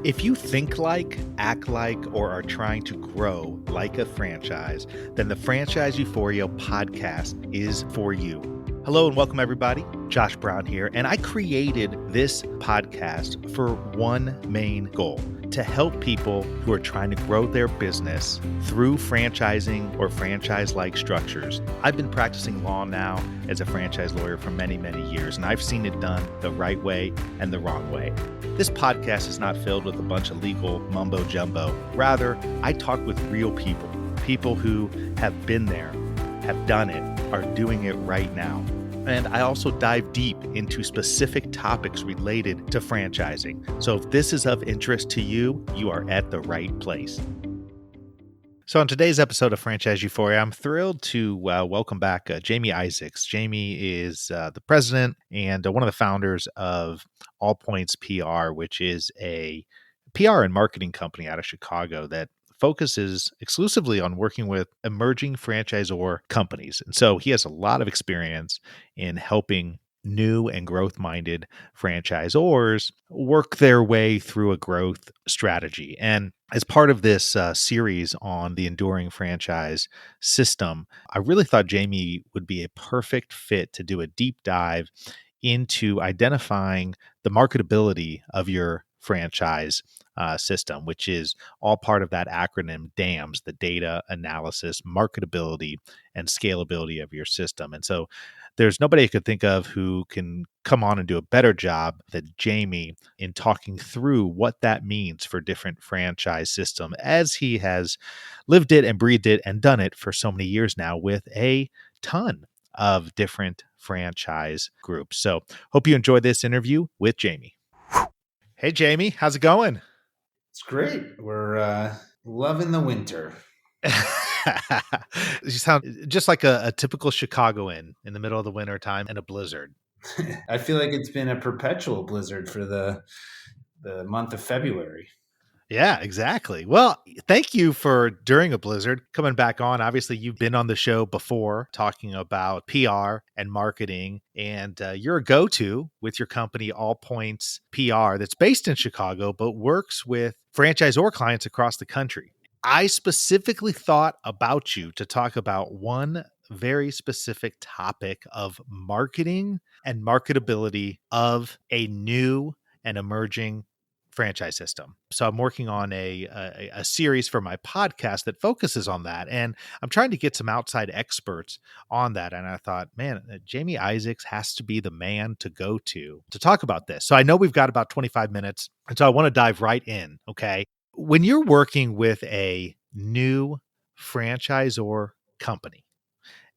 If you think like, act like, or are trying to grow like a franchise, then the Franchise Euphoria podcast is for you. Hello and welcome, everybody. Josh Brown here, and I created this podcast for one main goal: to help people who are trying to grow their business through franchising or franchise-like structures. I've been practicing law now as a franchise lawyer for many, many years, and I've seen it done the right way and the wrong way. This podcast is not filled with a bunch of legal mumbo jumbo. Rather, I talk with real people, people who have been there, have done it, are doing it right now. And I also dive deep into specific topics related to franchising. So if this is of interest to you, you are at the right place. So on today's episode of Franchise Euphoria, I'm thrilled to welcome back Jamie Izaks. Jamie is the president and one of the founders of AllPoints PR, which is a PR and marketing company out of Chicago that focuses exclusively on working with emerging franchisor companies. And so he has a lot of experience in helping new and growth-minded franchisors work their way through a growth strategy. And as part of this series on the enduring franchise system, I really thought Jamie would be a perfect fit to do a deep dive into identifying the marketability of your franchise system, which is all part of that acronym DAMS, the data analysis, marketability, and scalability of your system. And so there's nobody I could think of who can come on and do a better job than Jamie in talking through what that means for different franchise system, as he has lived it and breathed it and done it for so many years now with a ton of different franchise groups. So hope you enjoyed this interview with Jamie. Hey, Jamie, how's it going? It's great. We're loving the winter. You sound just like a typical Chicagoan in the middle of the winter time in a blizzard. I feel like it's been a perpetual blizzard for the month of February. Yeah, exactly. Well, thank you for during a blizzard coming back on. Obviously, you've been on the show before talking about PR and marketing, and you're a go-to with your company, AllPoints PR, that's based in Chicago, but works with franchisor clients across the country. I specifically thought about you to talk about one very specific topic of marketing and marketability of a new and emerging franchise system. So I'm working on a series for my podcast that focuses on that, and I'm trying to get some outside experts on that. And I thought, man, Jamie Izaks has to be the man to go to talk about this. So I know we've got about 25 minutes, and so I want to dive right in. Okay, when you're working with a new franchisor company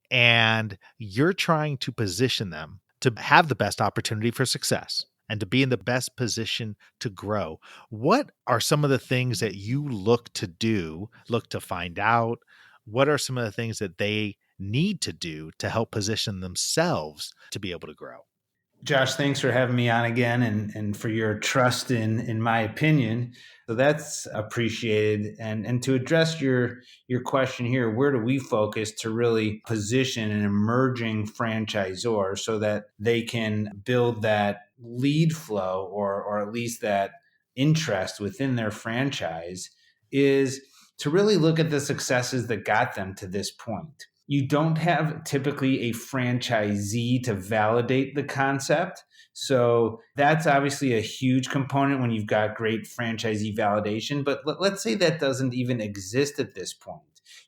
and you're trying to position them to have the best opportunity for success and to be in the best position to grow, what are some of the things that you look to do, look to find out? What are some of the things that they need to do to help position themselves to be able to grow? Josh, thanks for having me on again and for your trust in my opinion. So that's appreciated. And to address your question here, where do we focus to really position an emerging franchisor so that they can build that lead flow or at least that interest within their franchise is to really look at the successes that got them to this point. You don't have typically a franchisee to validate the concept. So that's obviously a huge component when you've got great franchisee validation. But let's say that doesn't even exist at this point.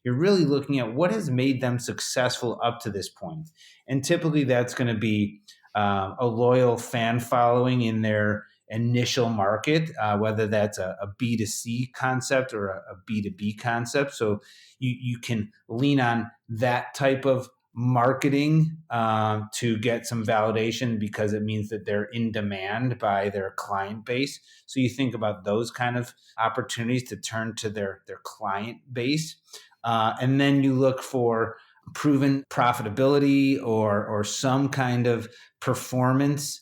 You're really looking at what has made them successful up to this point. And typically that's going to be a loyal fan following in their initial market, whether that's a B2C concept or a B2B concept. So you can lean on that type of marketing to get some validation because it means that they're in demand by their client base. So you think about those kind of opportunities to turn to their client base. And then you look for proven profitability or some kind of performance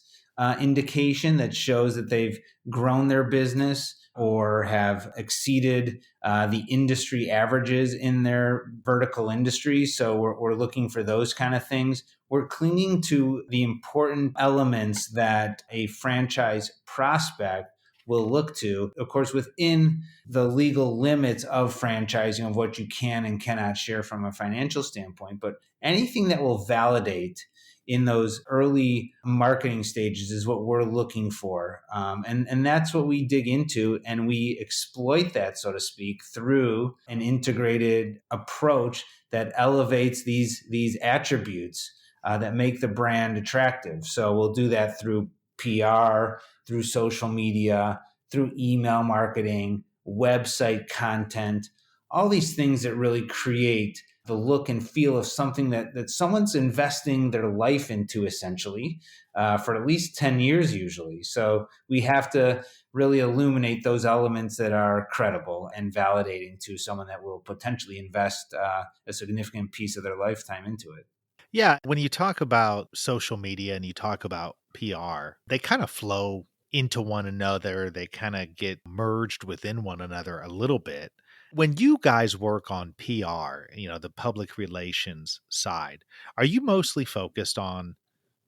indication that shows that they've grown their business or have exceeded the industry averages in their vertical industry. So we're looking for those kind of things. We're clinging to the important elements that a franchise prospect will look to, of course, within the legal limits of franchising, of what you can and cannot share from a financial standpoint. But anything that will validate in those early marketing stages is what we're looking for. And that's what we dig into, and we exploit that, so to speak, through an integrated approach that elevates these attributes that make the brand attractive. So we'll do that through PR, through social media, through email marketing, website content, all these things that really create the look and feel of something that someone's investing their life into, essentially, for at least 10 years usually. So we have to really illuminate those elements that are credible and validating to someone that will potentially invest a significant piece of their lifetime into it. Yeah, when you talk about social media and you talk about PR, they kind of flow into one another. They kind of get merged within one another a little bit. When you guys work on PR, the public relations side, are you mostly focused on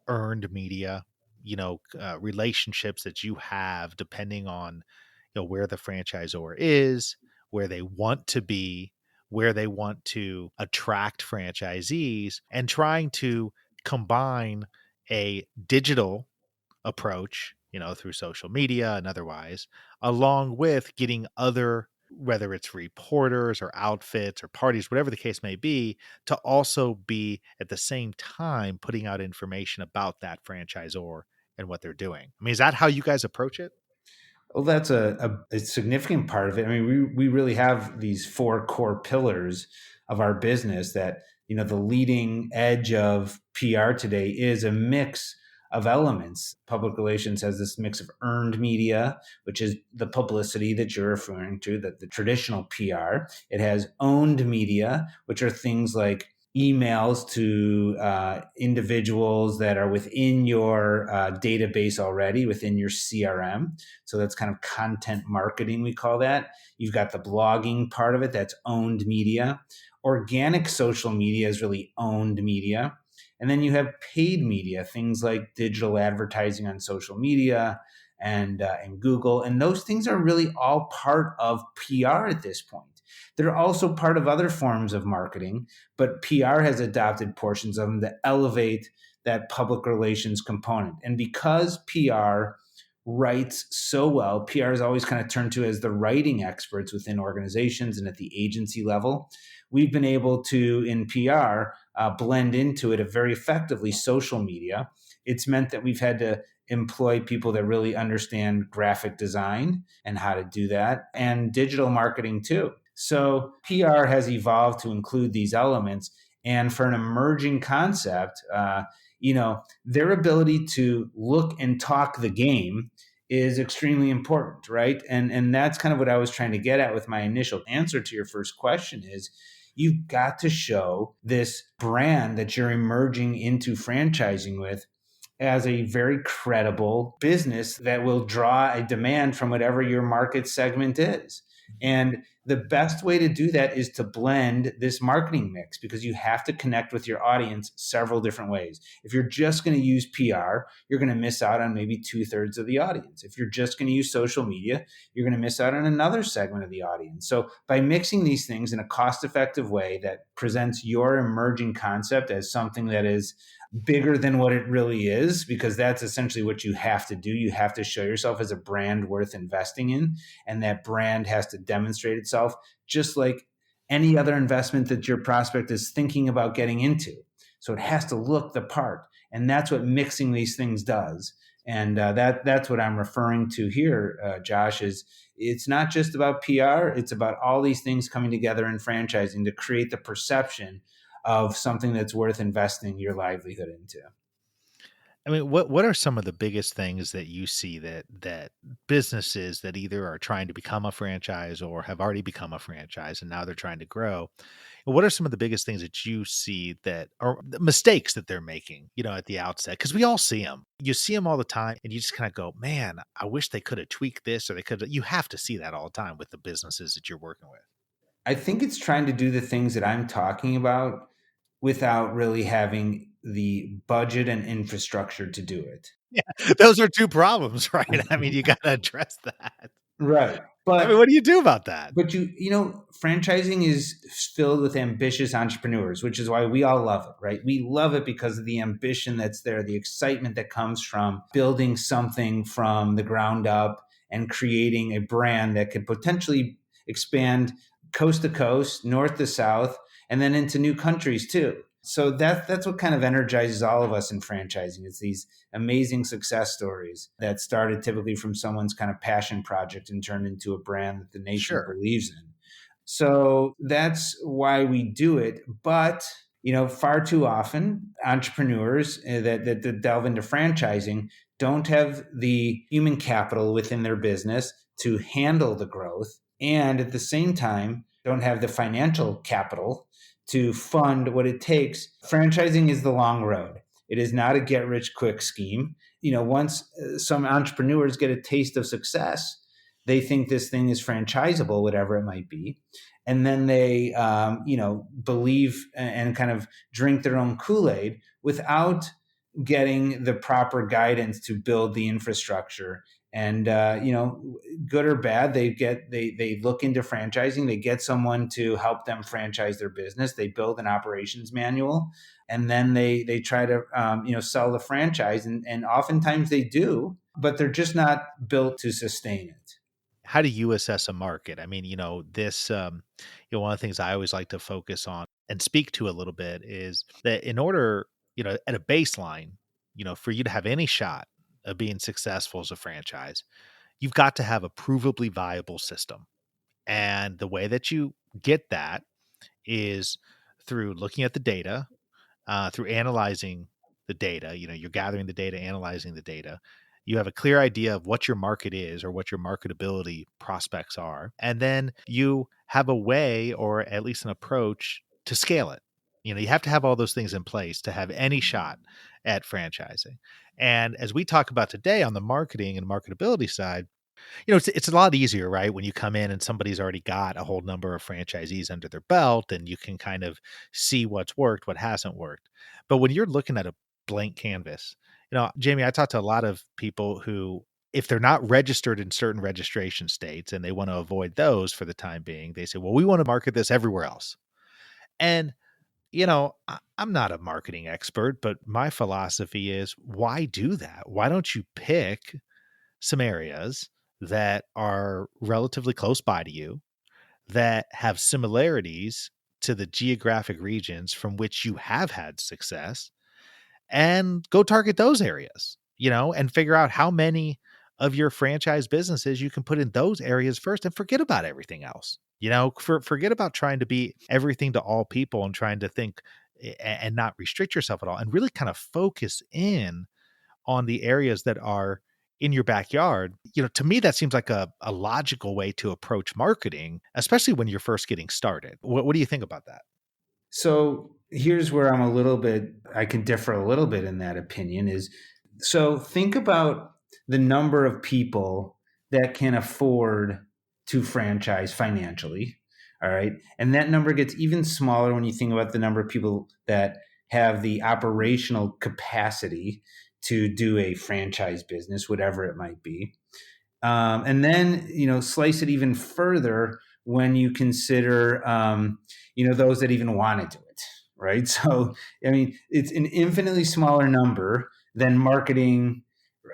earned media, relationships that you have depending on, where the franchisor is, where they want to be, where they want to attract franchisees, and trying to combine a digital approach, through social media and otherwise, along with getting other, whether it's reporters or outfits or parties, whatever the case may be, to also be at the same time putting out information about that franchisor and what they're doing. I mean, is that how you guys approach it? Well, that's a significant part of it. I mean, we really have these four core pillars of our business that, the leading edge of PR today is a mix of elements. Public relations has this mix of earned media, which is the publicity that you're referring to, that the traditional PR. It has owned media, which are things like emails to individuals that are within your database already, within your CRM. So that's kind of content marketing, we call that. You've got the blogging part of it, that's owned media. Organic social media is really owned media. And then you have paid media, things like digital advertising on social media and Google. And those things are really all part of PR at this point. They're also part of other forms of marketing, but PR has adopted portions of them that elevate that public relations component. And because PR writes so well, PR is always kind of turned to as the writing experts within organizations and at the agency level. We've been able to, in PR, blend into it very effectively social media. It's meant that we've had to employ people that really understand graphic design and how to do that, and digital marketing too. So PR has evolved to include these elements. And for an emerging concept, their ability to look and talk the game is extremely important, right? And that's kind of what I was trying to get at with my initial answer to your first question is you've got to show this brand that you're emerging into franchising with as a very credible business that will draw a demand from whatever your market segment is. And the best way to do that is to blend this marketing mix because you have to connect with your audience several different ways. If you're just going to use PR, you're going to miss out on maybe 2/3 of the audience. If you're just going to use social media, you're going to miss out on another segment of the audience. So by mixing these things in a cost-effective way that presents your emerging concept as something that is bigger than what it really is, because that's essentially what you have to do. You have to show yourself as a brand worth investing in, and that brand has to demonstrate itself just like any other investment that your prospect is thinking about getting into. So it has to look the part, and that's what mixing these things does. And that's what I'm referring to here, Josh, is it's not just about PR, it's about all these things coming together in franchising to create the perception of something that's worth investing your livelihood into. I mean, what are some of the biggest things that you see that businesses that either are trying to become a franchise or have already become a franchise and now they're trying to grow? What are some of the biggest things that you see that are the mistakes that they're making, at the outset? Because we all see them. You see them all the time, and you just kind of go, "Man, I wish they could have tweaked this, or they could." You have to see that all the time with the businesses that you're working with. I think it's trying to do the things that I'm talking about without really having the budget and infrastructure to do it. Yeah, those are two problems, right? I mean, you got to address that. Right. I mean, what do you do about that? But franchising is filled with ambitious entrepreneurs, which is why we all love it, right? We love it because of the ambition that's there, the excitement that comes from building something from the ground up and creating a brand that could potentially expand coast to coast, north to south, and then into new countries too. So that's what kind of energizes all of us in franchising. It's these amazing success stories that started typically from someone's kind of passion project and turned into a brand that the nation Sure. believes in. So that's why we do it. But far too often, entrepreneurs that delve into franchising don't have the human capital within their business to handle the growth, and at the same time, don't have the financial capital to fund what it takes. Franchising is the long road. It is not a get rich quick scheme. Once some entrepreneurs get a taste of success, they think this thing is franchisable, whatever it might be. And then they, believe and kind of drink their own Kool-Aid without getting the proper guidance to build the infrastructure. And good or bad, they look into franchising. They get someone to help them franchise their business. They build an operations manual, and then they try to sell the franchise. And oftentimes they do, but they're just not built to sustain it. How do you assess a market? I mean, one of the things I always like to focus on and speak to a little bit is that in order, at a baseline, for you to have any shot of being successful as a franchise, you've got to have a provably viable system. And the way that you get that is through looking at the data, through analyzing the data. You're gathering the data, analyzing the data. You have a clear idea of what your market is or what your marketability prospects are. And then you have a way or at least an approach to scale it. You have to have all those things in place to have any shot at franchising. And as we talk about today on the marketing and marketability side, it's a lot easier, right? When you come in and somebody's already got a whole number of franchisees under their belt and you can kind of see what's worked, what hasn't worked. But when you're looking at a blank canvas, Jamie, I talk to a lot of people who, if they're not registered in certain registration states and they want to avoid those for the time being, they say, well, we want to market this everywhere else. And I'm not a marketing expert, but my philosophy is, why do that? Why don't you pick some areas that are relatively close by to you, that have similarities to the geographic regions from which you have had success, and go target those areas, and figure out how many of your franchise businesses you can put in those areas first and forget about everything else. Forget about trying to be everything to all people and trying to think and not restrict yourself at all, and really kind of focus in on the areas that are in your backyard. To me, that seems like a logical way to approach marketing, especially when you're first getting started. What do you think about that? So here's where I can differ a little bit in that opinion is, so think about the number of people that can afford to franchise financially. All right. And that number gets even smaller when you think about the number of people that have the operational capacity to do a franchise business, whatever it might be. And then, slice it even further when you consider, those that even want to do it, right? So, I mean, it's an infinitely smaller number than marketing,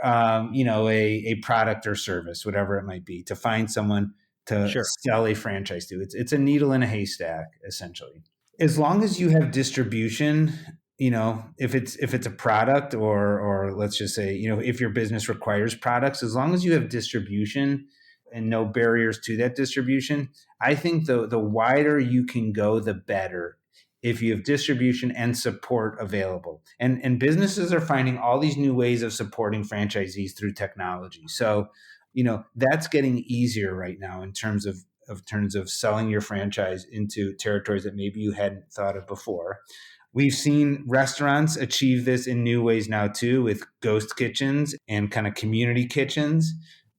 a product or service, whatever it might be, to find someone to Sure. sell a franchise to. It's a needle in a haystack, essentially. As long as you have distribution, if it's a product, or let's just say, if your business requires products, as long as you have distribution and no barriers to that distribution, I think the wider you can go, the better, if you have distribution and support available. And businesses are finding all these new ways of supporting franchisees through technology. So that's getting easier right now in terms of selling your franchise into territories that maybe you hadn't thought of before. We've seen restaurants achieve this in new ways now too, with ghost kitchens and kind of community kitchens.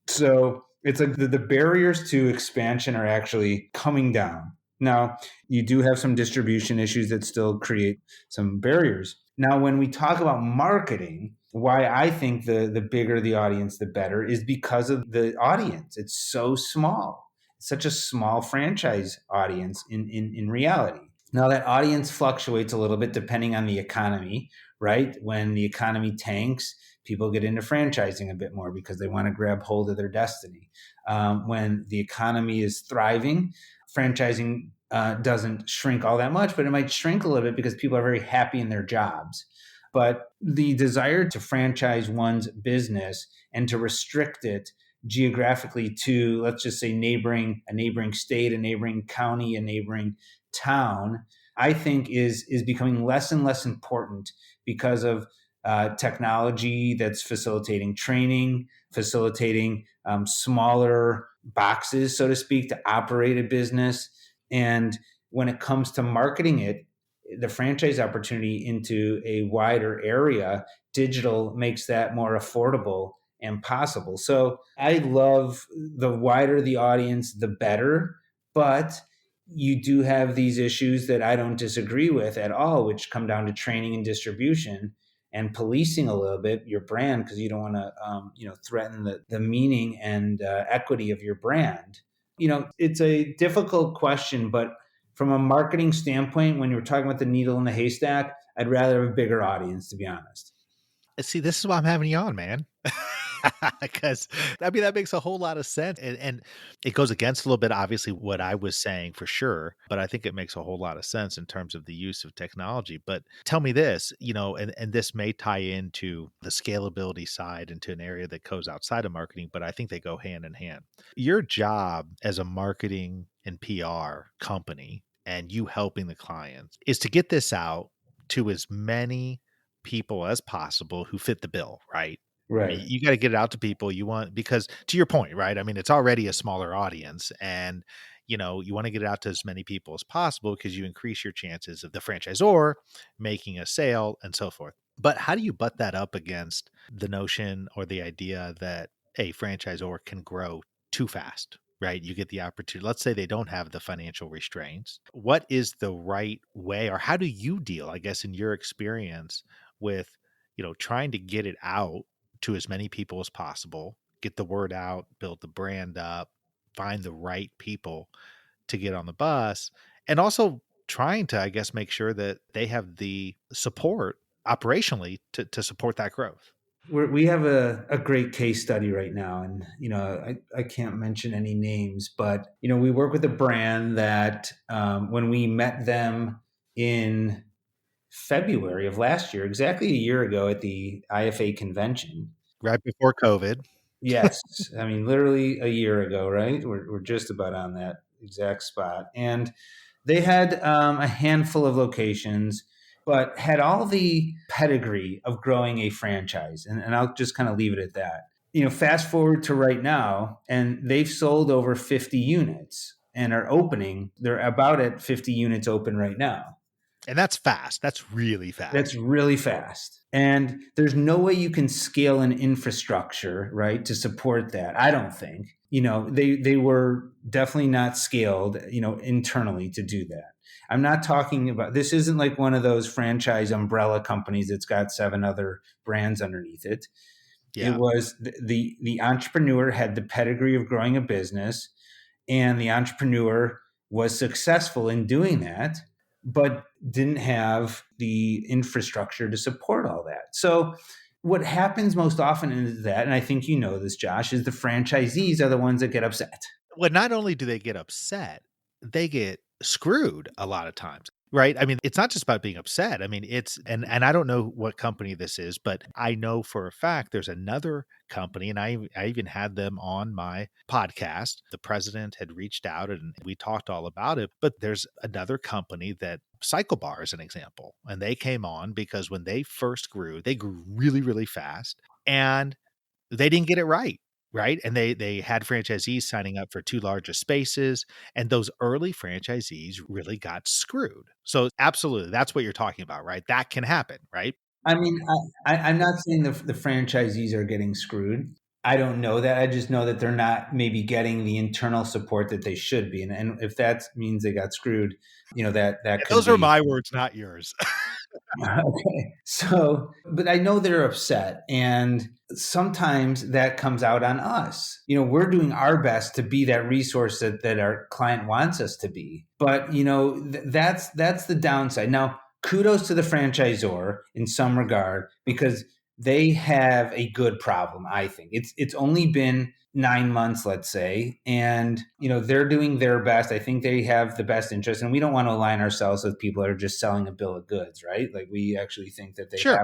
So it's like the barriers to expansion are actually coming down. Now, you do have some distribution issues that still create some barriers. Now, when we talk about marketing, why I think the bigger the audience, the better, is because of the audience. It's so small. It's such a small franchise audience in reality. Now, that audience fluctuates a little bit depending on the economy, right? When the economy tanks, people get into franchising a bit more because they want to grab hold of their destiny. When the economy is thriving, franchising doesn't shrink all that much, but it might shrink a little bit because people are very happy in their jobs. But the desire to franchise one's business and to restrict it geographically to, let's just say, a neighboring state, a neighboring county, a neighboring town, I think is becoming less and less important because of technology that's facilitating training, facilitating smaller boxes, so to speak, to operate a business. And when it comes to marketing it, the franchise opportunity into a wider area, digital makes that more affordable and possible. So I love the wider the audience, the better. But you do have these issues that I don't disagree with at all, which come down to training and distribution and policing a little bit your brand because you don't want to threaten the meaning and equity of your brand. It's a difficult question, but from a marketing standpoint, when you're talking about the needle in the haystack, I'd rather have a bigger audience, to be honest. See, this is why I'm having you on, man. Because I mean that makes a whole lot of sense, and it goes against a little bit, obviously, what I was saying for sure. But I think it makes a whole lot of sense in terms of the use of technology. But tell me this, and this may tie into the scalability side into an area that goes outside of marketing, but I think they go hand in hand. Your job as a marketing and PR company, and you helping the clients, is to get this out to as many people as possible who fit the bill, right? I mean, Right. you got to get it out to people you want, because to your point, right? I mean, it's already a smaller audience, and you want to get it out to as many people as possible because you increase your chances of the franchisor making a sale and so forth. But how do you butt that up against the notion or the idea that a franchisor can grow too fast, right? You get the opportunity. Let's say they don't have the financial restraints. What is the right way, or how do you deal, I guess, in your experience with, trying to get it out to as many people as possible, get the word out, build the brand up, find the right people to get on the bus, and also trying to, I guess, make sure that they have the support operationally to support that growth? We have a great case study right now. And, I can't mention any names, but, we work with a brand that when we met them in February of last year, exactly a year ago at the IFA convention. Right before COVID. Yes. I mean, literally a year ago, right? We're just about on that exact spot. And they had a handful of locations, but had all the pedigree of growing a franchise. And I'll just kind of leave it at that. Fast forward to right now, and they've sold over 50 units and are opening. They're about at 50 units open right now. And that's fast. That's really That's fast. really fast. And there's no way you can scale an infrastructure, right, to support that. I don't think. They were definitely not scaled, internally to do that. I'm not talking about, this isn't like one of those franchise umbrella companies that's got 7 other brands underneath it. It Yeah. was the entrepreneur had the pedigree of growing a business, and the entrepreneur was successful in doing that, but didn't have the infrastructure to support all that. So what happens most often is that, and I think you know this, Josh, is the franchisees are the ones that get upset. Well, not only do they get upset, they get screwed a lot of times, right? I mean, it's not just about being upset. I mean, it's and I don't know what company this is, but I know for a fact there's another company, and I even had them on my podcast. The president had reached out and we talked all about it. But there's another company that, Cycle Bar is an example, and they came on because when they first grew, they grew really, really fast, and they didn't get it right. Right. And they had franchisees signing up for too large of spaces. And those early franchisees really got screwed. So absolutely, that's what you're talking about, right? That can happen, right? I mean, I'm not saying the franchisees are getting screwed. I don't know that. I just know that they're not maybe getting the internal support that they should be. And if that means they got screwed, that And could those are be. my words, not yours. Okay. So, but I know they're upset. And sometimes that comes out on us. We're doing our best to be that resource that our client wants us to be. But, that's the downside. Now, kudos to the franchisor in some regard because they have a good problem, I think. It's only been 9 months, let's say, and they're doing their best. I think they have the best interest, and we don't want to align ourselves with people that are just selling a bill of goods, right? Like we actually think that Sure.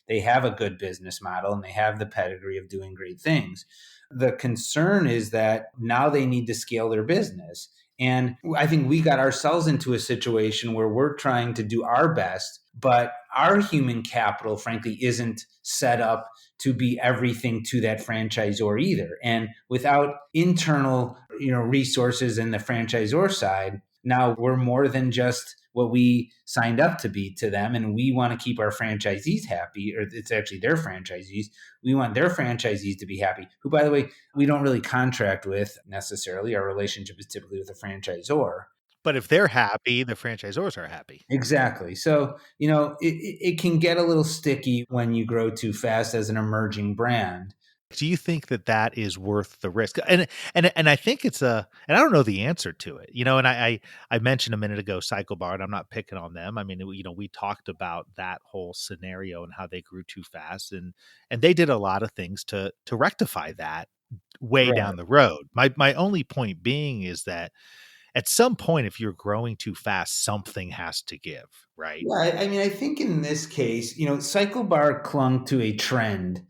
they have a good business model and they have the pedigree of doing great things. The concern is that now they need to scale their business. And I think we got ourselves into a situation where we're trying to do our best, but our human capital, frankly, isn't set up to be everything to that franchisor either. And without internal, resources in the franchisor side, now we're more than just what we signed up to be to them. And we want to keep our franchisees happy, or it's actually their franchisees. We want their franchisees to be happy, who, by the way, we don't really contract with necessarily. Our relationship is typically with a franchisor. But if they're happy, the franchisors are happy. Exactly. So, it can get a little sticky when you grow too fast as an emerging brand. Do you think that that is worth the risk? And I think it's and I don't know the answer to it, and I mentioned a minute ago Cycle Bar, and I'm not picking on them. I mean, we talked about that whole scenario and how they grew too fast, and they did a lot of things to rectify that way Right. down the road. My only point being is that at some point, if you're growing too fast, something has to give, right? Yeah, I mean, I think in this case, Cycle Bar clung to a trend.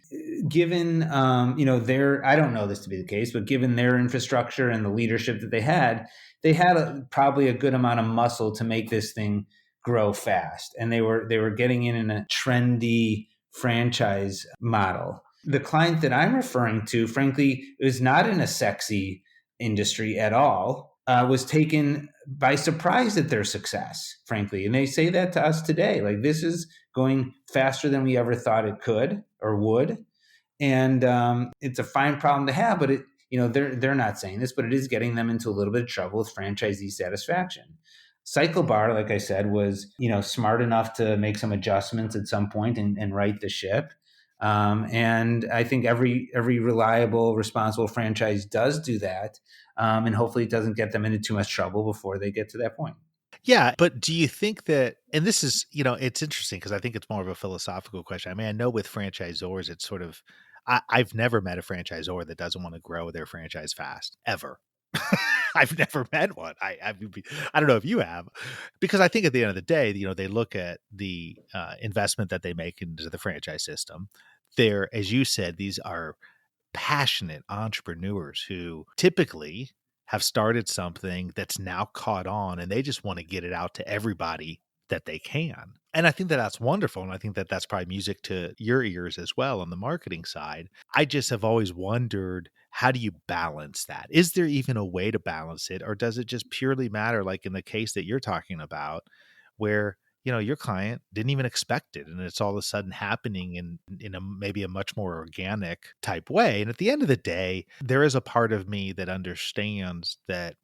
Given, their, I don't know this to be the case, but given their infrastructure and the leadership that they had probably a good amount of muscle to make this thing grow fast, and they were getting in a trendy franchise model. The client that I'm referring to, frankly, is not in a sexy industry at all. Was taken by surprise at their success, frankly. And they say that to us today. Like, this is going faster than we ever thought it could or would. And it's a fine problem to have, but they're not saying this, but it is getting them into a little bit of trouble with franchisee satisfaction. Cycle Bar, like I said, was smart enough to make some adjustments at some point and right the ship. And I think every reliable, responsible franchise does do that, and hopefully it doesn't get them into too much trouble before they get to that point. Yeah, but do you think that, and this is, it's interesting because I think it's more of a philosophical question. I mean, I know with franchisors, it's sort of, I've never met a franchisor that doesn't want to grow their franchise fast, ever. I've never met one. I don't know if you have, because I think at the end of the day, they look at the investment that they make into the franchise system. They're, as you said, these are passionate entrepreneurs who typically have started something that's now caught on and they just want to get it out to everybody that they can. And I think that that's wonderful. And I think that that's probably music to your ears as well on the marketing side. I just have always wondered, how do you balance that? Is there even a way to balance it? Or does it just purely matter, like in the case that you're talking about, where your client didn't even expect it and it's all of a sudden happening in a maybe a much more organic type way. And at the end of the day, there is a part of me that understands that,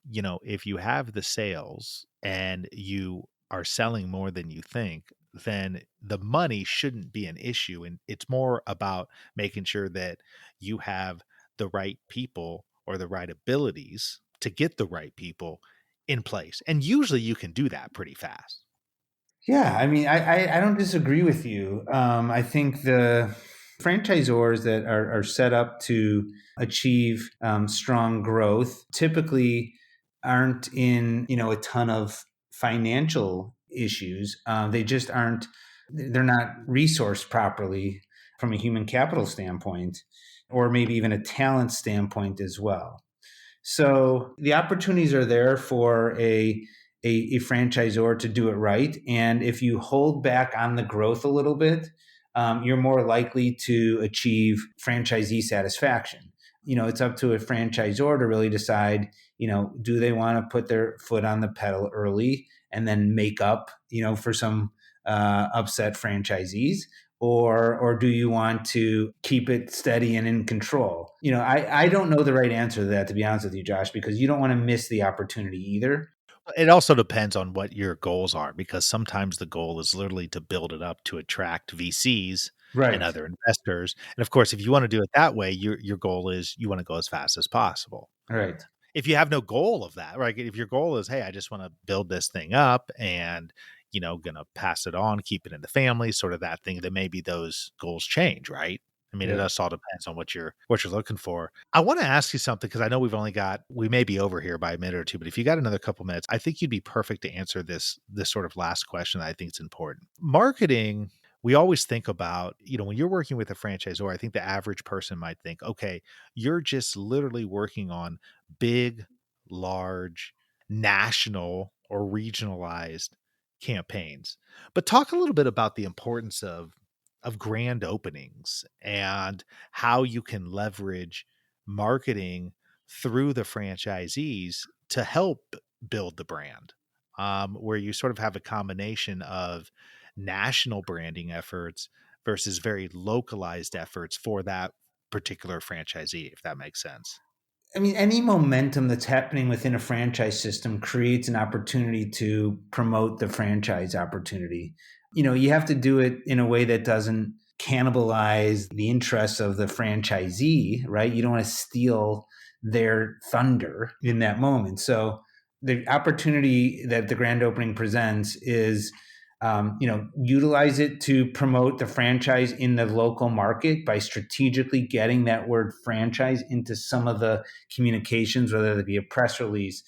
if you have the sales and you are selling more than you think, then the money shouldn't be an issue. And it's more about making sure that you have the right people or the right abilities to get the right people in place. And usually you can do that pretty fast. Yeah, I mean, I don't disagree with you. I think the franchisors that are set up to achieve strong growth typically aren't in a ton of financial issues. They just aren't. They're not resourced properly from a human capital standpoint, or maybe even a talent standpoint as well. So the opportunities are there for a franchisor to do it right. And if you hold back on the growth a little bit, you're more likely to achieve franchisee satisfaction. It's up to a franchisor to really decide, do they want to put their foot on the pedal early and then make up, for some upset franchisees, or do you want to keep it steady and in control? I don't know the right answer to that, to be honest with you, Josh, because you don't want to miss the opportunity either. It also depends on what your goals are, because sometimes the goal is literally to build it up to attract VCs and Right. other investors, and of course, if you wanna do it that way, your goal is you wanna go as fast as possible. Right. If you have no goal of that, right? If your goal is, "Hey, I just wanna build this thing up and, gonna pass it on, keep it in the family," sort of that thing, then maybe those goals change, right? I mean, it Yep. just all depends on what you're looking for. I wanna ask you something because I know we may be over here by a minute or 2, but if you got another couple minutes, I think you'd be perfect to answer this sort of last question that I think is important. Marketing, we always think about, when you're working with a franchisor, I think the average person might think, "Okay, you're just literally working on big, large, national or regionalized campaigns." But talk a little bit about the importance of grand openings and how you can leverage marketing through the franchisees to help build the brand. Where you sort of have a combination of national branding efforts versus very localized efforts for that particular franchisee, if that makes sense. I mean, any momentum that's happening within a franchise system creates an opportunity to promote the franchise opportunity. You have to do it in a way that doesn't cannibalize the interests of the franchisee, right? You don't want to steal their thunder in that moment. So the opportunity that the grand opening presents is utilize it to promote the franchise in the local market by strategically getting that word franchise into some of the communications, whether it be a press release.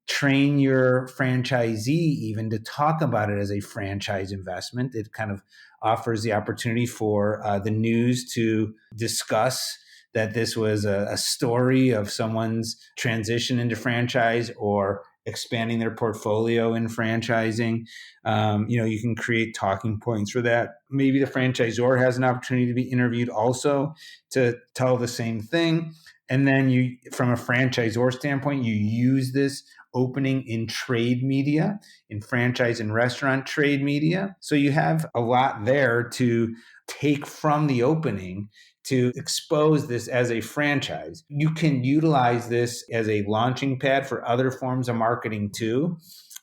Train your franchisee even to talk about it as a franchise investment. It kind of offers the opportunity for the news to discuss that this was a story of someone's transition into franchise or expanding their portfolio in franchising. You can create talking points for that. Maybe the franchisor has an opportunity to be interviewed also to tell the same thing. And then from a franchisor standpoint, you use this opening in trade media, in franchise and restaurant trade media. So you have a lot there to take from the opening to expose this as a franchise. You can utilize this as a launching pad for other forms of marketing too.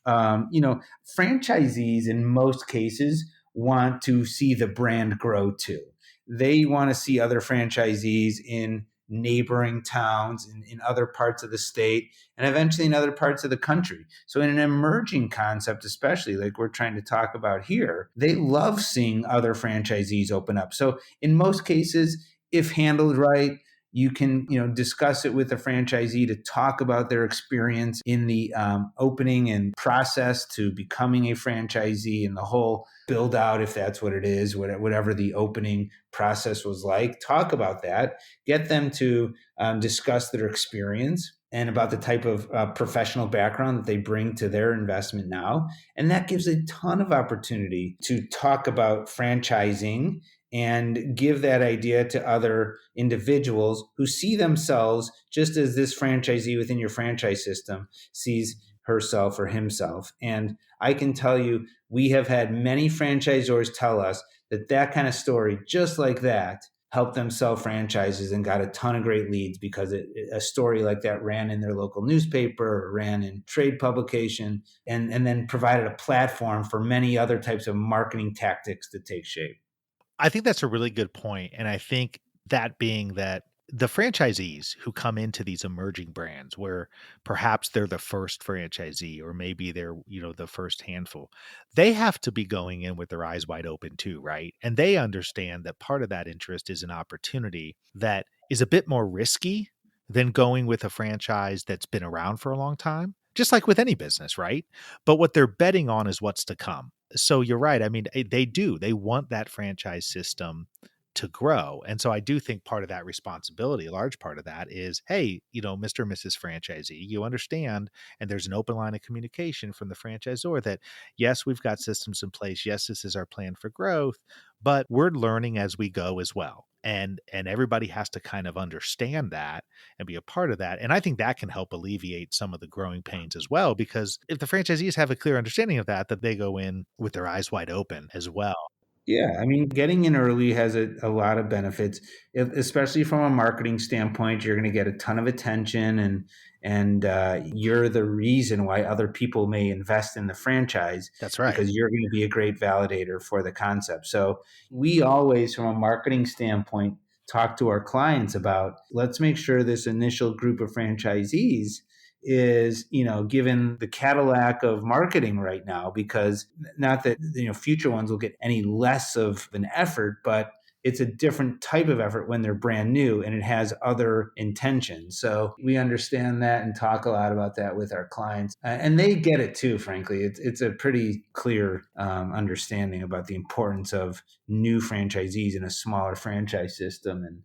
Franchisees in most cases want to see the brand grow too. They want to see other franchisees in neighboring towns, in other parts of the state, and eventually in other parts of the country. So, in an emerging concept, especially like we're trying to talk about here, they love seeing other franchisees open up. So, in most cases, if handled right, you can discuss it with the franchisee to talk about their experience in the opening and process to becoming a franchisee and the whole build out, if that's what it is, whatever the opening process was like. Talk about that, get them to discuss their experience and about the type of professional background that they bring to their investment now. And that gives a ton of opportunity to talk about franchising and give that idea to other individuals who see themselves just as this franchisee within your franchise system sees herself or himself. And I can tell you, we have had many franchisors tell us that that kind of story, just like that, helped them sell franchises and got a ton of great leads because a story like that ran in their local newspaper or ran in trade publication and then provided a platform for many other types of marketing tactics to take shape. I think that's a really good point, and I think that being that the franchisees who come into these emerging brands where perhaps they're the first franchisee or maybe they're, the first handful, they have to be going in with their eyes wide open too, right? And they understand that part of that interest is an opportunity that is a bit more risky than going with a franchise that's been around for a long time, just like with any business, right? But what they're betting on is what's to come. So you're right. I mean, they do. They want that franchise system to grow. And so I do think part of that responsibility, a large part of that is, hey, Mr. and Mrs. Franchisee, you understand, and there's an open line of communication from the franchisor that, yes, we've got systems in place. Yes, this is our plan for growth, but we're learning as we go as well. And everybody has to kind of understand that and be a part of that. And I think that can help alleviate some of the growing pains as well, because if the franchisees have a clear understanding of that, that they go in with their eyes wide open as well. Yeah, I mean, getting in early has a lot of benefits, especially from a marketing standpoint. You're going to get a ton of attention, and you're the reason why other people may invest in the franchise That's right. because you're going to be a great validator for the concept. So we always, from a marketing standpoint, talk to our clients about let's make sure this initial group of franchisees is given the Cadillac of marketing right now, because not that future ones will get any less of an effort, but it's a different type of effort when they're brand new and it has other intentions. So we understand that and talk a lot about that with our clients, and they get it too. Frankly, it's a pretty clear understanding about the importance of new franchisees in a smaller franchise system, and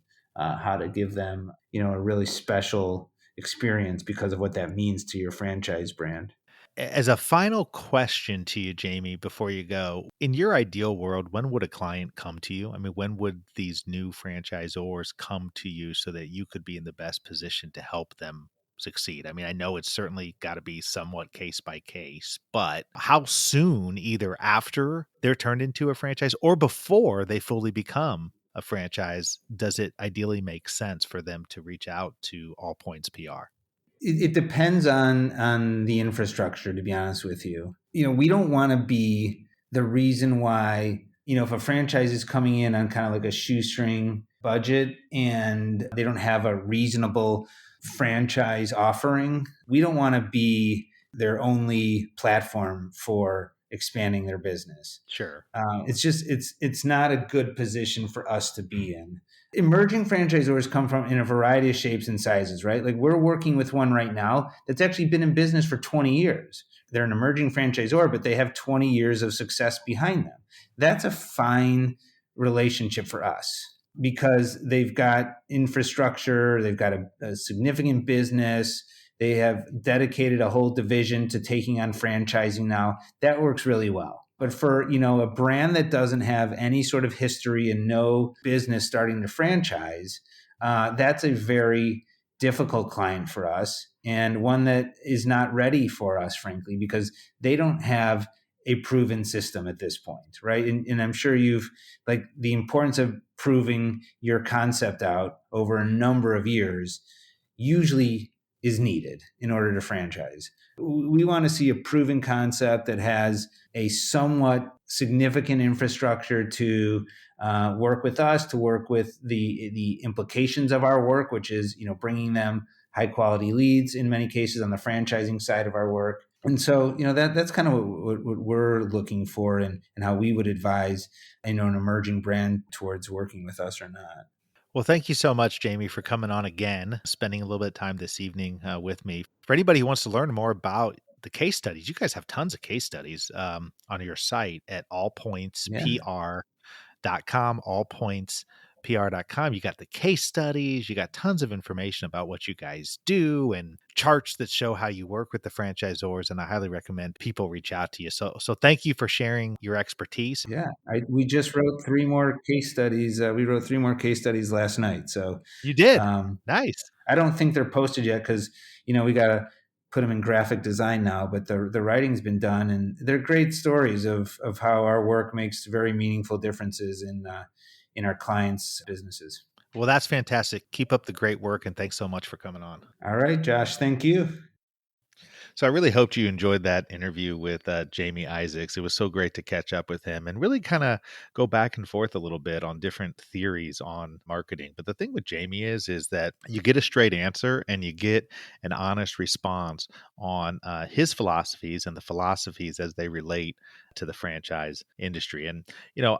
how to give them a really special experience because of what that means to your franchise brand. As a final question to you, Jamie, before you go, in your ideal world, when would a client come to you? I mean, when would these new franchisors come to you so that you could be in the best position to help them succeed? I mean, I know it's certainly got to be somewhat case by case, but how soon, either after they're turned into a franchise or before they fully become a franchise, does it ideally make sense for them to reach out to All Points PR? It depends on the infrastructure, to be honest with you. We don't want to be the reason why, if a franchise is coming in on kind of like a shoestring budget and they don't have a reasonable franchise offering, we don't want to be their only platform for expanding their business. Sure. It's not a good position for us to be in. Emerging franchisors come from in a variety of shapes and sizes, right? Like we're working with one right now that's actually been in business for 20 years. They're an emerging franchisor, but they have 20 years of success behind them. That's a fine relationship for us because they've got infrastructure, they've got a significant business, they have dedicated a whole division to taking on franchising now. That works really well. But for a brand that doesn't have any sort of history and no business starting to franchise, that's a very difficult client for us, and one that is not ready for us, frankly, because they don't have a proven system at this point, right? And I'm sure you've like the importance of proving your concept out over a number of years usually is needed in order to franchise. We want to see a proven concept that has a somewhat significant infrastructure to work with us, to work with the implications of our work, which is bringing them high quality leads in many cases on the franchising side of our work. And so that's kind of what we're looking for, and how we would advise an emerging brand towards working with us or not. Well, thank you so much, Jamie, for coming on again, spending a little bit of time this evening with me. For anybody who wants to learn more about the case studies, you guys have tons of case studies on your site at Yeah. allpointspr.com, allpointspr.com. You got the case studies, you got tons of information about what you guys do and charts that show how you work with the franchisors. And I highly recommend people reach out to you. So thank you for sharing your expertise. Yeah, we just wrote three more case studies. We wrote three more case studies last night. So You did. um, Nice. I don't think they're posted yet because we got to put them in graphic design now. But the writing's been done, and they're great stories of how our work makes very meaningful differences in our clients' businesses. Well, that's fantastic. Keep up the great work, and thanks so much for coming on. All right, Josh. Thank you. So I really hoped you enjoyed that interview with Jamie Izaks. It was so great to catch up with him and really kind of go back and forth a little bit on different theories on marketing. But the thing with Jamie is that you get a straight answer and you get an honest response on his philosophies and the philosophies as they relate to the franchise industry. And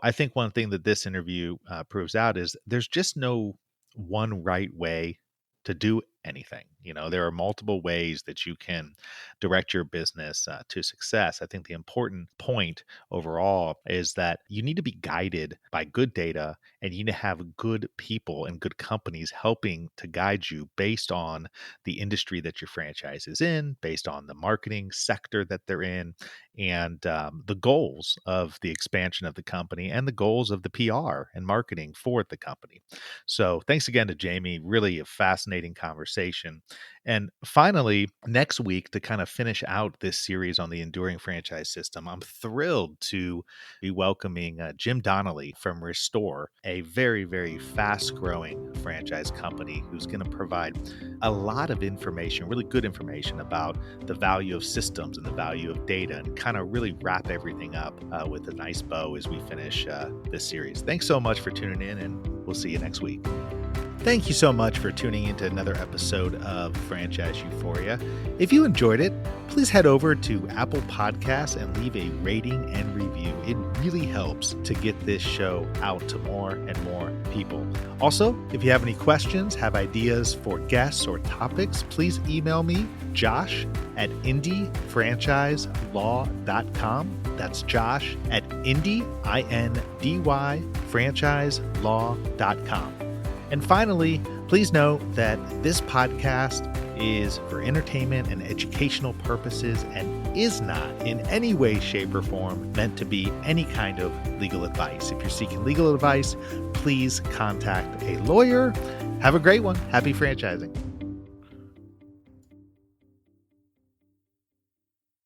I think one thing that this interview proves out is there's just no one right way to do anything. There are multiple ways that you can direct your business to success. I think the important point overall is that you need to be guided by good data, and you need to have good people and good companies helping to guide you based on the industry that your franchise is in, based on the marketing sector that they're in, and the goals of the expansion of the company and the goals of the PR and marketing for the company. So thanks again to Jamie. Really a fascinating conversation. conversation. And finally, next week, to kind of finish out this series on the enduring franchise system, I'm thrilled to be welcoming Jim Donnelly from Restore, a very, very fast growing franchise company who's going to provide a lot of information, really good information about the value of systems and the value of data, and kind of really wrap everything up with a nice bow as we finish this series. Thanks so much for tuning in, and we'll see you next week. Thank you so much for tuning into another episode of Franchise Euphoria. If you enjoyed it, please head over to Apple Podcasts and leave a rating and review. It really helps to get this show out to more and more people. Also, if you have any questions, have ideas for guests or topics, please email me, josh@indyfranchiselaw.com. That's josh@indyfranchiselaw.com. And finally, please note that this podcast is for entertainment and educational purposes and is not in any way, shape, or form meant to be any kind of legal advice. If you're seeking legal advice, please contact a lawyer. Have a great one. Happy franchising.